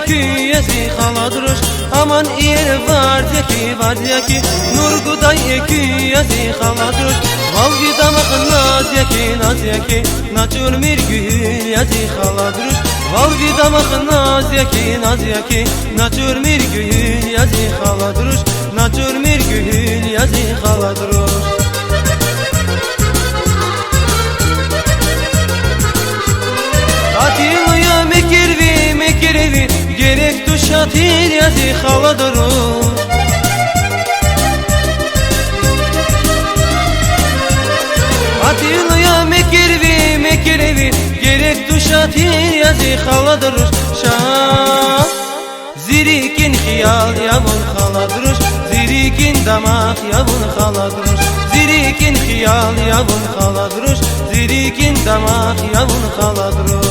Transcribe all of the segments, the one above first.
küyezi haladuruş. Aman yer var diye ki Nurguday küyezi haladuruş. Valgi damak naz yaki Naçur mirgül yazi haladuruş. Valgi damak naz yaki Naçur mirgül yazi haladuruş. Naçur mirgül yazi haladuruş. Atiluya mekirvi gerek tuşatir yazi haladuruş. Atiluya mekirvi gerek tuşatir yazi haladuruş. Şah zirikin hiyal yavun haladuruş. Zirikin damak yavun haladuruş. Zirikin hiyal yavun haladuruş. Zirikin damak yavun haladuruş.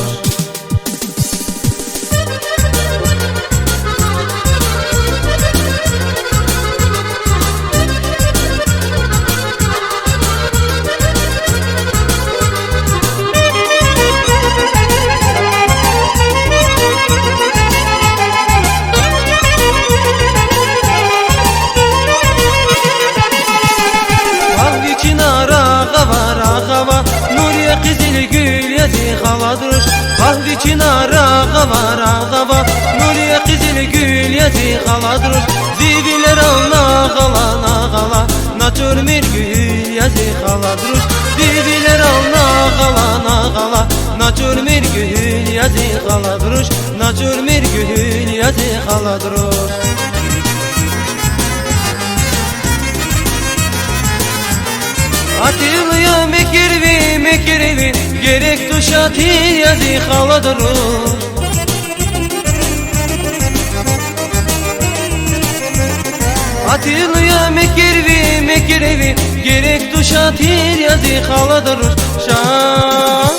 Nuriye kızıl gül yazi haladuruş. Kahvi çınar ağava Nuriye kızıl gül yazi haladuruş. Ziviler al nağala Naçur mirgül yazi haladuruş. Ziviler al nağala Naçur mirgül yazi haladuruş. Naçur mirgül yazi haladuruş. Atiluya mekirvi gerek tuşatir yazi haladuruş. Atiluya mekirvi gerek tuşatir yazi haladuruş. Şah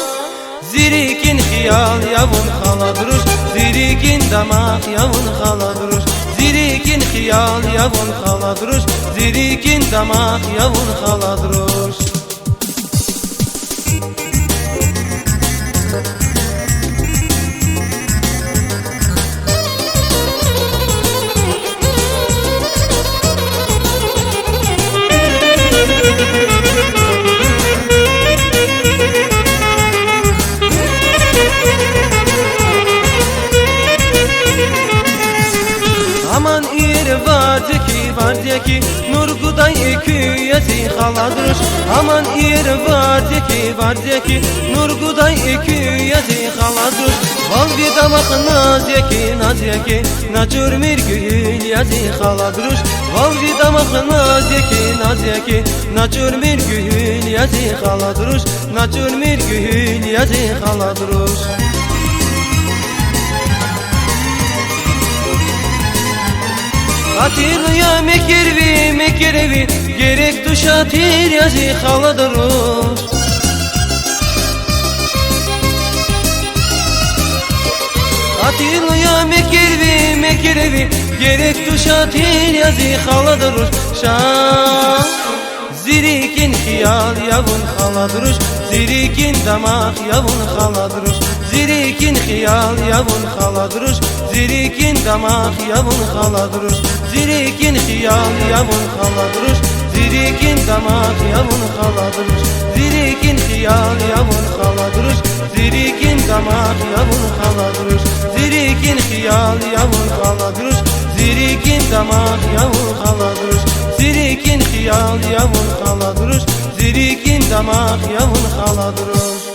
zirikin hiyal yavun haladuruş. Zirikin damak yavun haladuruş. Zirikin hiyal yavun haladuruş. Zirikin damak yavun haladuruş. Aman yer var diye ki Nurguday küyezi haladuruş. Aman yer var diye ki Nurguday küyezi haladuruş. Valgi damak naz yaki Naçur mirgül yazi haladuruş. Valgi damak naz yaki Naçur mirgül yazi haladuruş. Naçur mirgül yazi haladuruş. Atiluya mekirvi gerek tuşatir yazi haladuruş. Atiluya mekirvi gerek tuşatir yazi haladuruş. Şah zirikin hiyal yavun haladuruş. Zirikin damak yavun haladuruş. Zirikin hiyal yavun haladuruş. Zirikin damak yavun haladuruş. Zirikin hiyal yavun haladuruş. Zirikin damak yavun haladuruş. Zirikin hiyal yavun haladuruş. Zirikin damak yavun haladuruş. Zirikin hiyal yavun haladuruş. Zirikin damak yavun haladuruş. Zirikin hiyal yavun haladuruş. Zirikin damak yavun haladuruş.